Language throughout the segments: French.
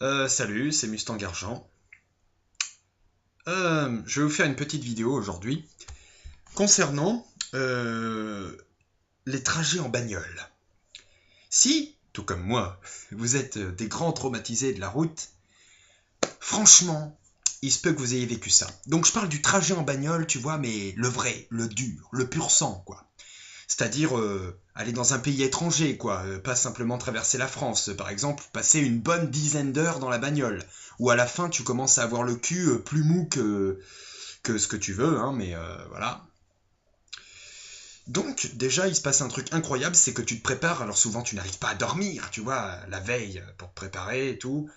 Salut, c'est Mustang Argent. Je vais vous faire une petite vidéo aujourd'hui concernant les trajets en bagnole. Si, tout comme moi, vous êtes des grands traumatisés de la route, franchement, il se peut que vous ayez vécu ça. Donc je parle du trajet en bagnole, tu vois, mais le vrai, le dur, le pur sang, quoi. C'est-à-dire aller dans un pays étranger, quoi. Pas simplement traverser la France. Par exemple, passer une bonne dizaine d'heures dans la bagnole. Où à la fin, tu commences à avoir le cul plus mou que ce que tu veux, hein, mais voilà. Donc, déjà, il se passe un truc incroyable, c'est que tu te prépares. Alors souvent, tu n'arrives pas à dormir, tu vois, la veille pour te préparer et tout.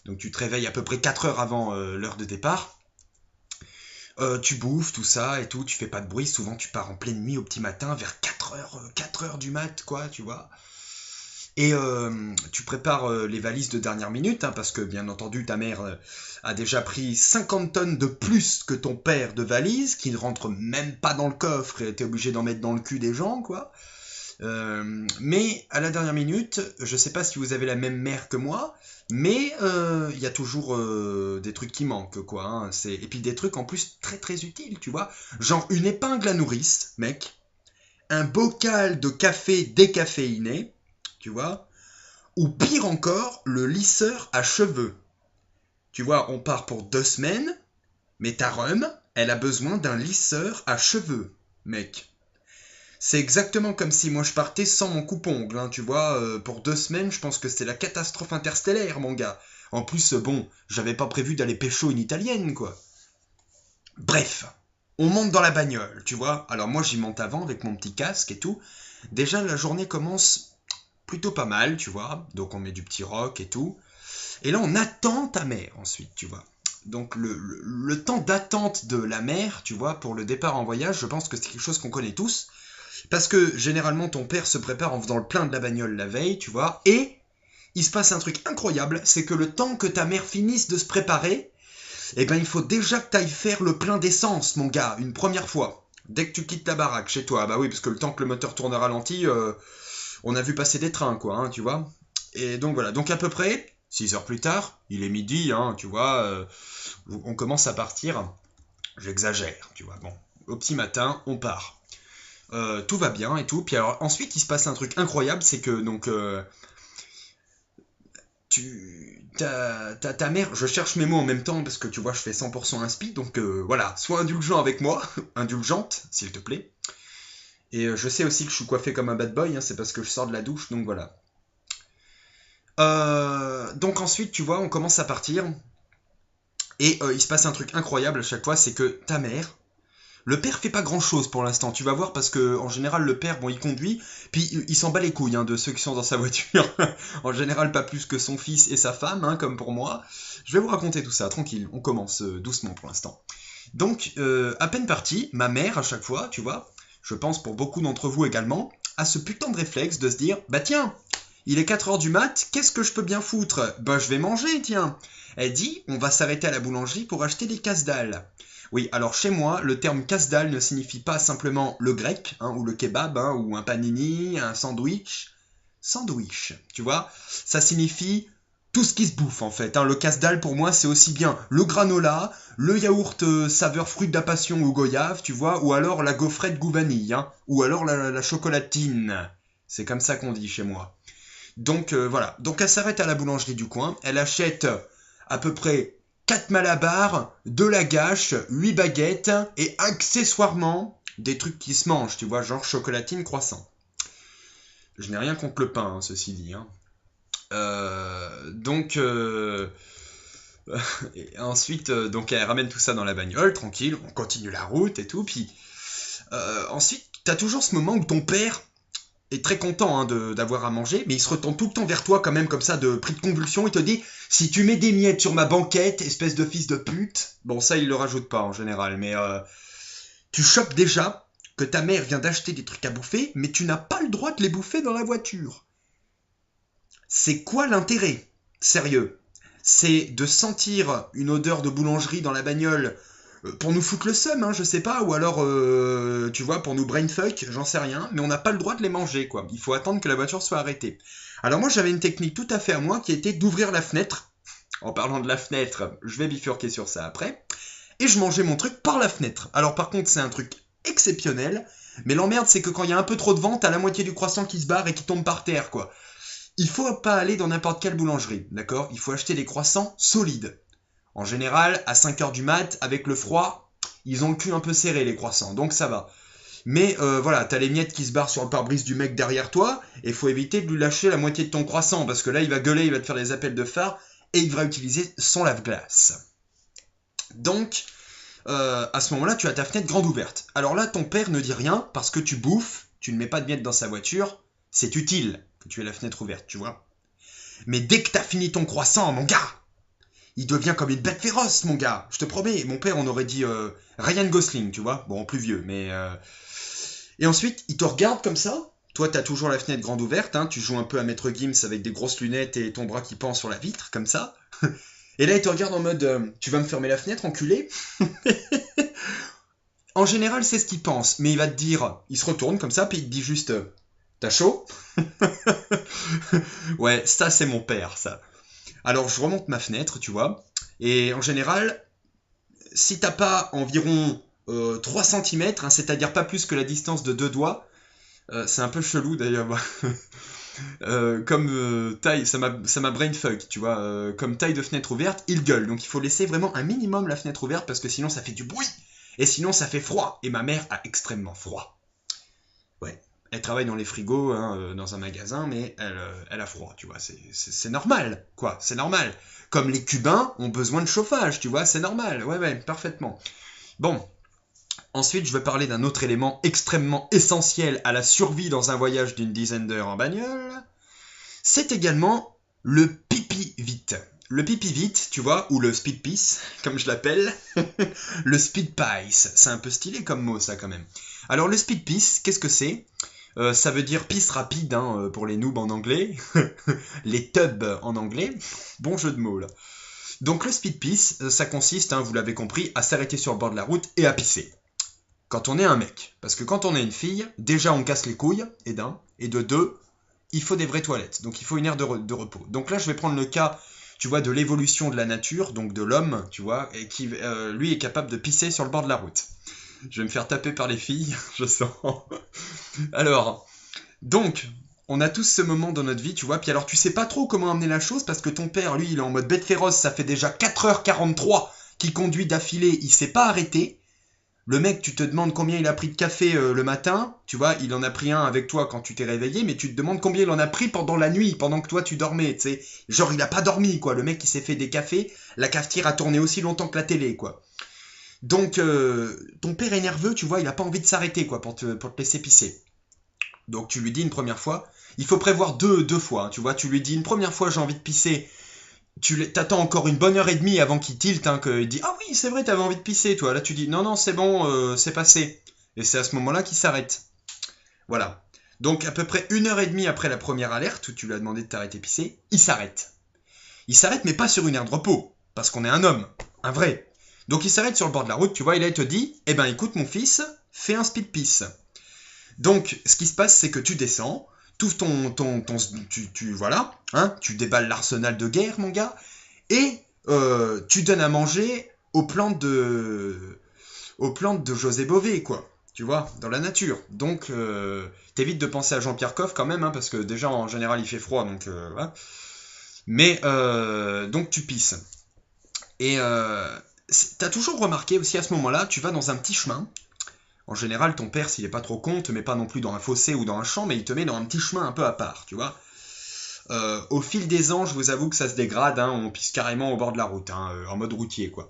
Donc tu te réveilles à peu près 4 heures avant l'heure de départ. Tu bouffes, tout ça et tout, tu fais pas de bruit. Souvent, tu pars en pleine nuit au petit matin, vers 4 heures du mat, quoi, tu vois. Et tu prépares les valises de dernière minute, hein, parce que bien entendu, ta mère a déjà pris 50 tonnes de plus que ton père de valises, qui ne rentrent même pas dans le coffre, et t'es obligé d'en mettre dans le cul des gens, quoi. Mais à la dernière minute, je sais pas si vous avez la même mère que moi, mais il y a toujours des trucs qui manquent, quoi, hein. Et puis des trucs en plus très très utiles, tu vois. Genre une épingle à nourrice, mec, un bocal de café décaféiné, tu vois, ou pire encore, le lisseur à cheveux. Tu vois, on part pour 2 semaines, mais ta rhum, elle a besoin d'un lisseur à cheveux, mec. C'est exactement comme si moi je partais sans mon coupe-ongle, hein, tu vois, pour 2 semaines, je pense que c'est la catastrophe interstellaire, mon gars. En plus, bon, j'avais pas prévu d'aller pécho une italienne, quoi. Bref, on monte dans la bagnole, tu vois. Alors moi j'y monte avant avec mon petit casque et tout. Déjà la journée commence plutôt pas mal, tu vois. Donc on met du petit rock et tout. Et là on attend ta mère ensuite, tu vois. Donc le temps d'attente de la mère, tu vois, pour le départ en voyage, je pense que c'est quelque chose qu'on connaît tous. Parce que généralement ton père se prépare en faisant le plein de la bagnole la veille, tu vois. Et il se passe un truc incroyable, c'est que le temps que ta mère finisse de se préparer, eh ben il faut déjà que tu ailles faire le plein d'essence, mon gars, une première fois. Dès que tu quittes ta baraque chez toi, bah oui, parce que le temps que le moteur tourne à ralenti, on a vu passer des trains, quoi, hein, tu vois. Et donc voilà, donc à peu près 6 heures plus tard, il est midi, hein, tu vois, on commence à partir. J'exagère, tu vois, bon. Au petit matin, on part. Tout va bien et tout. Puis alors ensuite, il se passe un truc incroyable, c'est que donc ta mère, je cherche mes mots en même temps parce que tu vois, je fais 100% inspi, donc voilà, sois indulgent avec moi, indulgente, s'il te plaît. Et je sais aussi que je suis coiffé comme un bad boy, hein, c'est parce que je sors de la douche, donc voilà. Donc ensuite, tu vois, on commence à partir, et il se passe un truc incroyable à chaque fois, c'est que ta mère, le père fait pas grand chose pour l'instant, tu vas voir, parce que en général le père, bon, il conduit, puis il s'en bat les couilles, hein, de ceux qui sont dans sa voiture. En général pas plus que son fils et sa femme, hein, comme pour moi. Je vais vous raconter tout ça, tranquille, on commence doucement pour l'instant. Donc à peine parti, ma mère à chaque fois, tu vois, je pense pour beaucoup d'entre vous également, a ce putain de réflexe de se dire, bah tiens, il est 4 heures du mat, qu'est-ce que je peux bien foutre? Bah je vais manger, tiens. Elle dit, on va s'arrêter à la boulangerie pour acheter des casse-dalles. Oui, alors chez moi, le terme casse-dalle ne signifie pas simplement le grec, hein, ou le kebab, hein, ou un panini, un sandwich. Sandwich, tu vois, ça signifie tout ce qui se bouffe en fait, hein. Le casse-dalle pour moi c'est aussi bien le granola, le yaourt saveur fruit de la passion ou goyave, tu vois, ou alors la gaufrette goût vanille, hein, ou alors la chocolatine. C'est comme ça qu'on dit chez moi. Donc voilà, donc elle s'arrête à la boulangerie du coin, elle achète à peu près 4 malabars, de la gâche, 8 baguettes et accessoirement des trucs qui se mangent, tu vois, genre chocolatine, croissant. Je n'ai rien contre le pain, hein, ceci dit, hein. Donc et ensuite donc elle ramène tout ça dans la bagnole, tranquille, on continue la route et tout, puis ensuite t'as toujours ce moment où ton père est très content, hein, d'avoir à manger, mais il se retourne tout le temps vers toi quand même comme ça de pris de convulsion, il te dit si tu mets des miettes sur ma banquette, espèce de fils de pute. Bon ça il le rajoute pas en général, mais tu chopes déjà que ta mère vient d'acheter des trucs à bouffer, mais tu n'as pas le droit de les bouffer dans la voiture. C'est quoi l'intérêt? Sérieux. C'est de sentir une odeur de boulangerie dans la bagnole pour nous foutre le seum, hein, je sais pas, ou alors, tu vois, pour nous brainfuck, j'en sais rien, mais on n'a pas le droit de les manger, quoi. Il faut attendre que la voiture soit arrêtée. Alors moi, j'avais une technique tout à fait à moi qui était d'ouvrir la fenêtre, En parlant de la fenêtre, je vais bifurquer sur ça après. Et je mangeais mon truc par la fenêtre. Alors par contre, c'est un truc exceptionnel. Mais l'emmerde, c'est que quand il y a un peu trop de vent, t'as la moitié du croissant qui se barre et qui tombe par terre, quoi. Il faut pas aller dans n'importe quelle boulangerie, d'accord? Il faut acheter des croissants solides. En général, à 5 heures du mat, avec le froid, ils ont le cul un peu serré, les croissants, donc ça va. Mais voilà, t'as les miettes qui se barrent sur le pare-brise du mec derrière toi, et faut éviter de lui lâcher la moitié de ton croissant, parce que là, il va gueuler, il va te faire des appels de phare, et il va utiliser son lave-glace. Donc, à ce moment-là, tu as ta fenêtre grande ouverte. Alors là, ton père ne dit rien, parce que tu bouffes, tu ne mets pas de miettes dans sa voiture, c'est utile que tu aies la fenêtre ouverte, tu vois. Mais dès que t'as fini ton croissant, mon gars, il devient comme une bête féroce, mon gars. Je te promets, mon père, on aurait dit Ryan Gosling, tu vois. Bon, plus vieux, mais... Et ensuite, il te regarde comme ça. Toi, t'as toujours la fenêtre grande ouverte, hein. Tu joues un peu à Maître Gims avec des grosses lunettes et ton bras qui pend sur la vitre, comme ça. Et là, il te regarde en mode tu vas me fermer la fenêtre, enculé? En général, c'est ce qu'il pense. Mais il va te dire... Il se retourne comme ça, puis il te dit juste t'as chaud? Ouais, ça, c'est mon père, ça. Alors je remonte ma fenêtre, tu vois, et en général, si t'as pas environ 3 cm, hein, c'est-à-dire pas plus que la distance de 2 doigts, c'est un peu chelou d'ailleurs, comme taille, ça m'a brainfuck, tu vois, comme taille de fenêtre ouverte, il gueule, donc il faut laisser vraiment un minimum la fenêtre ouverte parce que sinon ça fait du bruit, et sinon ça fait froid, et ma mère a extrêmement froid. Ouais. Elle travaille dans les frigos, hein, dans un magasin, mais elle a froid, tu vois. C'est normal, quoi. C'est normal. Comme les Cubains ont besoin de chauffage, tu vois. C'est normal. Ouais, parfaitement. Bon. Ensuite, je vais parler d'un autre élément extrêmement essentiel à la survie dans un voyage d'une dizaine d'heures en bagnole. C'est également le pipi vite. Le pipi vite, tu vois, ou le speed piss, comme je l'appelle. Le speed piss. C'est un peu stylé comme mot, ça, quand même. Alors, le speed piss, qu'est-ce que c'est ? Ça veut dire pisse rapide, hein, pour les noobs en anglais. Les tubs en anglais. Bon jeu de mots, là. Donc, le speed piss, ça consiste, hein, vous l'avez compris, à s'arrêter sur le bord de la route et à pisser. Quand on est un mec. Parce que quand on est une fille, déjà, on casse les couilles, et d'un. Et de deux, il faut des vraies toilettes. Donc, il faut une aire de repos. Donc là, je vais prendre le cas, tu vois, de l'évolution de la nature, donc de l'homme, tu vois, et qui, lui, est capable de pisser sur le bord de la route. Je vais me faire taper par les filles, je sens. Alors, donc, on a tous ce moment dans notre vie, tu vois, puis alors tu sais pas trop comment amener la chose, parce que ton père, lui, il est en mode bête féroce, ça fait déjà 4h43 qu'il conduit d'affilée, il s'est pas arrêté. Le mec, tu te demandes combien il a pris de café le matin, tu vois, il en a pris un avec toi quand tu t'es réveillé, mais tu te demandes combien il en a pris pendant la nuit, pendant que toi tu dormais, tu sais. Genre, il a pas dormi, quoi, le mec, il s'est fait des cafés, la cafetière a tourné aussi longtemps que la télé, quoi. Donc, ton père est nerveux, tu vois, il a pas envie de s'arrêter, quoi, pour te laisser pisser. Donc, tu lui dis une première fois, il faut prévoir deux fois, hein, tu vois, tu lui dis une première fois, j'ai envie de pisser, t'attends encore une bonne heure et demie avant qu'il tilte, hein, qu'il dit, ah oui, c'est vrai, t'avais envie de pisser, toi. Là, tu dis, non, c'est bon, c'est passé. Et c'est à ce moment-là qu'il s'arrête. Voilà. Donc, à peu près 1h30 après la première alerte, où tu lui as demandé de t'arrêter de pisser, il s'arrête. Il s'arrête, mais pas sur une aire de repos, parce qu'on est un homme, un vrai. Donc il s'arrête sur le bord de la route, tu vois, et là il te dit, eh ben écoute mon fils, fais un speed piss. Donc ce qui se passe, c'est que tu descends, voilà, hein, tu déballes l'arsenal de guerre, mon gars, et tu donnes à manger aux plantes de José Bové, quoi. Tu vois, dans la nature. Donc, t'évites de penser à Jean-Pierre Coff quand même, hein, parce que déjà en général il fait froid, donc voilà. Mais donc tu pisses. Et t'as toujours remarqué aussi à ce moment-là, tu vas dans un petit chemin. En général, ton père, s'il est pas trop con, te met pas non plus dans un fossé ou dans un champ, mais il te met dans un petit chemin un peu à part, tu vois. Au fil des ans, je vous avoue que ça se dégrade, hein, on pisse carrément au bord de la route, hein, en mode routier, quoi.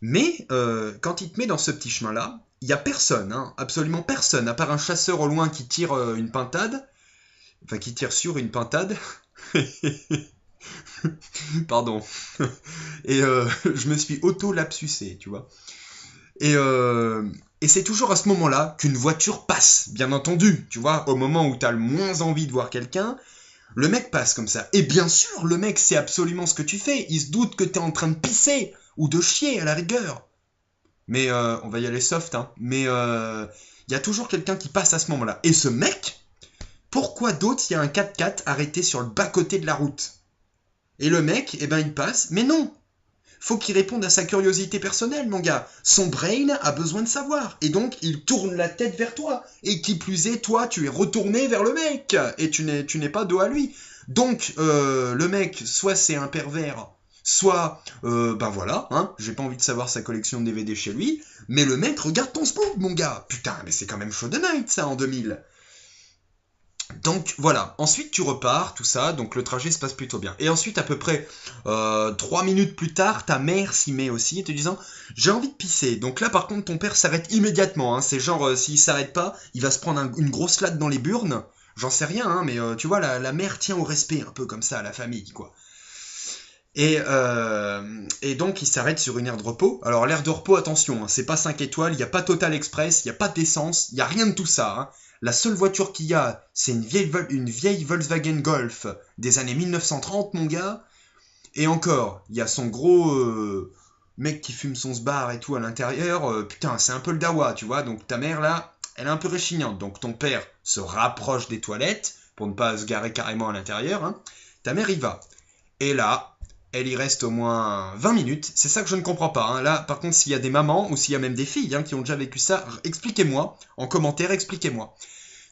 Mais quand il te met dans ce petit chemin-là, il y a personne, hein, absolument personne, à part un chasseur au loin qui tire une pintade, enfin qui tire sur une pintade. Pardon. Et je me suis auto-lapsusé, tu vois. Et c'est toujours à ce moment-là qu'une voiture passe, bien entendu, tu vois, au moment où t'as le moins envie de voir quelqu'un, le mec passe comme ça. Et bien sûr, le mec sait absolument ce que tu fais, il se doute que t'es en train de pisser, ou de chier à la rigueur. Mais on va y aller soft, hein. Mais il y a toujours quelqu'un qui passe à ce moment-là. Et ce mec, pourquoi d'autre il y a un 4x4 arrêté sur le bas-côté de la route ? Et le mec, eh ben il passe, mais non, faut qu'il réponde à sa curiosité personnelle, mon gars. Son brain a besoin de savoir. Et donc, il tourne la tête vers toi. Et qui plus est, toi, tu es retourné vers le mec. Et tu n'es pas dos à lui. Donc, le mec, soit c'est un pervers, soit, ben voilà, hein, j'ai pas envie de savoir sa collection de DVD chez lui. Mais le mec regarde ton spook, mon gars. Putain, mais c'est quand même Show the Night, ça, en 2000. Donc voilà, ensuite tu repars, tout ça, donc le trajet se passe plutôt bien. Et ensuite, à peu près 3 minutes plus tard, ta mère s'y met aussi, te disant j'ai envie de pisser. Donc là, par contre, ton père s'arrête immédiatement. Hein. C'est genre, s'il s'arrête pas, il va se prendre une grosse latte dans les burnes. J'en sais rien, hein, mais tu vois, la mère tient au respect, un peu comme ça, à la famille, quoi. Et donc, il s'arrête sur une aire de repos. Alors, l'aire de repos, attention, hein, c'est pas 5 étoiles, il n'y a pas Total Express, il n'y a pas d'essence, il n'y a rien de tout ça. Hein. La seule voiture qu'il y a, c'est une vieille Volkswagen Golf des années 1930, mon gars. Et encore, il y a son gros mec qui fume son sbar et tout à l'intérieur. Putain, c'est un peu le dawa, tu vois. Donc, ta mère, là, elle est un peu réchignante. Donc, ton père se rapproche des toilettes pour ne pas se garer carrément à l'intérieur. Hein. Ta mère y va. Et là, elle y reste au moins 20 minutes. C'est ça que je ne comprends pas. Hein. Là, par contre, s'il y a des mamans ou s'il y a même des filles hein, qui ont déjà vécu ça, expliquez-moi. En commentaire, expliquez-moi.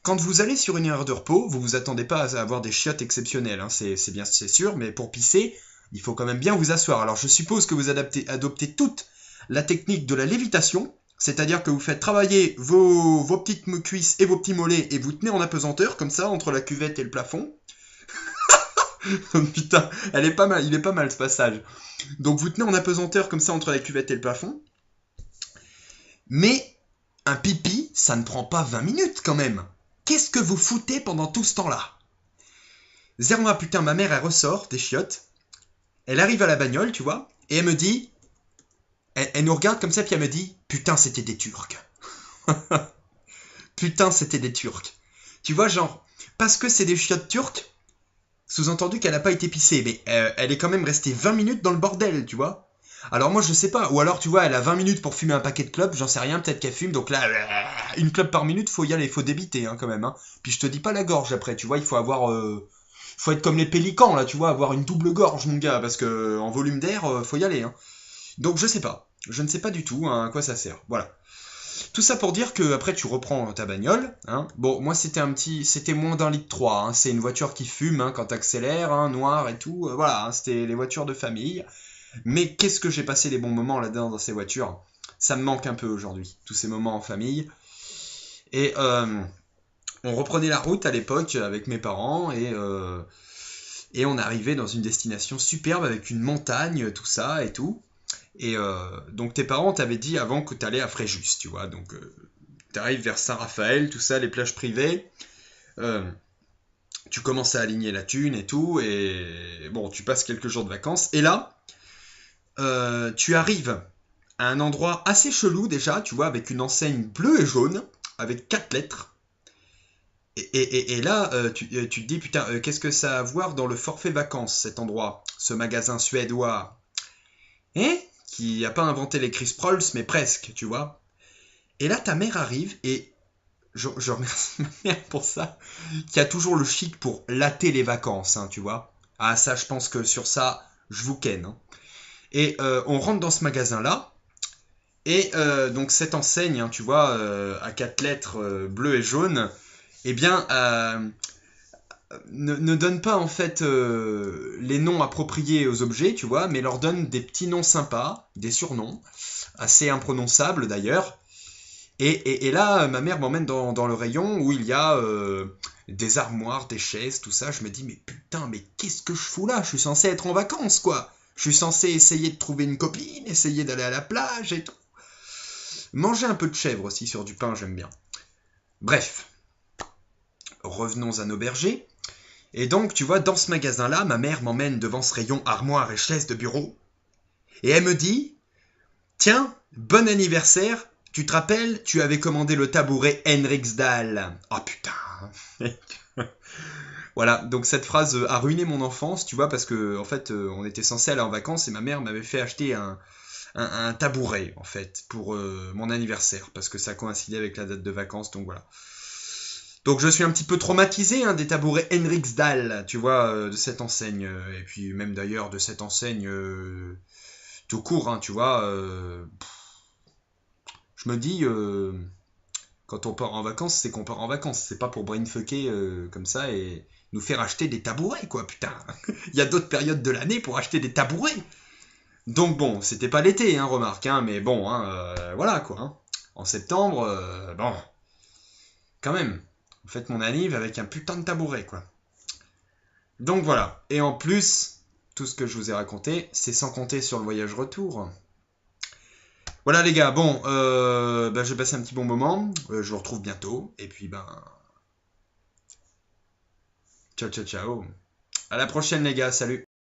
Quand vous allez sur une heure de repos, vous vous attendez pas à avoir des chiottes exceptionnelles. Hein. C'est bien, c'est sûr, mais pour pisser, il faut quand même bien vous asseoir. Alors, je suppose que vous adoptez toute la technique de la lévitation. C'est-à-dire que vous faites travailler vos petites cuisses et vos petits mollets et vous tenez en apesanteur, comme ça, entre la cuvette et le plafond. Putain, elle est pas mal, il est pas mal ce passage. Donc vous tenez en apesanteur comme ça entre la cuvette et le plafond. Mais un pipi, ça ne prend pas 20 minutes quand même. Qu'est-ce que vous foutez pendant tout ce temps-là? 0,1 putain, ma mère, elle ressort des chiottes. Elle arrive à la bagnole, tu vois, et elle me dit... Elle nous regarde comme ça, puis elle me dit... Putain, c'était des Turcs. Putain, c'était des Turcs. Tu vois, genre, parce que c'est des chiottes turques, sous-entendu qu'elle n'a pas été pissée, mais elle est quand même restée 20 minutes dans le bordel, tu vois. Alors moi je sais pas, ou alors tu vois, elle a 20 minutes pour fumer un paquet de clopes, j'en sais rien, peut-être qu'elle fume, donc là, une clope par minute, faut y aller, faut débiter hein, quand même. Hein. Puis je te dis pas la gorge après, tu vois, il faut avoir... faut être comme les pélicans là, tu vois, avoir une double gorge mon gars, parce que en volume d'air, faut y aller. Hein. Donc je sais pas, je ne sais pas du tout hein, à quoi ça sert, voilà. Tout ça pour dire que après tu reprends ta bagnole. Hein. Bon, moi c'était moins d'un litre 3. Hein. C'est une voiture qui fume hein, quand t'accélères, hein, noir et tout. Voilà, hein, c'était les voitures de famille. Mais qu'est-ce que j'ai passé les bons moments là-dedans dans ces voitures. Ça me manque un peu aujourd'hui, tous ces moments en famille. Et on reprenait la route à l'époque avec mes parents et on arrivait dans une destination superbe avec une montagne, tout ça et tout. Et donc tes parents t'avaient dit avant que t'allais à Fréjus, tu vois. Donc t'arrives vers Saint-Raphaël, tout ça, les plages privées. Euh, tu commences à aligner la thune et tout. Et bon, tu passes quelques jours de vacances. Et là, tu arrives à un endroit assez chelou déjà, tu vois, avec une enseigne bleue et jaune, avec 4 lettres. Et là, tu te dis, putain, qu'est-ce que ça a à voir dans le forfait vacances, cet endroit, ce magasin suédois? Hein? Qui n'a pas inventé les Chris Prolls, mais presque, tu vois. Et là, ta mère arrive, et je remercie ma mère pour ça, qui a toujours le chic pour latter les vacances, hein, tu vois. Ah, ça, je pense que sur ça, je vous ken. Hein. Et on rentre dans ce magasin-là, et donc cette enseigne, hein, tu vois, à 4 lettres bleues et jaunes, eh bien, ne donne pas en fait les noms appropriés aux objets, tu vois, mais leur donne des petits noms sympas, des surnoms, assez imprononçables d'ailleurs. Et là, ma mère m'emmène dans le rayon où il y a des armoires, des chaises, tout ça. Je me dis, mais putain, mais qu'est-ce que je fous là? Je suis censé être en vacances, quoi. Je suis censé essayer de trouver une copine, essayer d'aller à la plage et tout. Manger un peu de chèvre aussi sur du pain, j'aime bien. Bref, revenons à nos bergers. Et donc, tu vois, dans ce magasin-là, ma mère m'emmène devant ce rayon armoire et chaises de bureau. Et elle me dit, tiens, bon anniversaire, tu te rappelles, tu avais commandé le tabouret Henriksdal. Oh putain. Voilà, donc cette phrase a ruiné mon enfance, tu vois, parce que en fait, on était censé aller en vacances et ma mère m'avait fait acheter un tabouret, en fait, pour mon anniversaire, parce que ça coïncidait avec la date de vacances, donc voilà. Donc je suis un petit peu traumatisé des tabourets Henriksdal, tu vois, de cette enseigne. Et puis même d'ailleurs de cette enseigne tout court, tu vois. Je me dis, quand on part en vacances, c'est qu'on part en vacances. C'est pas pour brainfucker comme ça et nous faire acheter des tabourets, quoi, putain. Il y a d'autres périodes de l'année pour acheter des tabourets. Donc bon, c'était pas l'été, remarque, mais bon, voilà, quoi. En septembre, bon, quand même. Vous faites mon anniv avec un putain de tabouret, quoi. Donc voilà. Et en plus, tout ce que je vous ai raconté, c'est sans compter sur le voyage retour. Voilà les gars, bon, je vais passer un petit bon moment. Je vous retrouve bientôt. Et puis ciao ciao ciao. À la prochaine les gars, salut.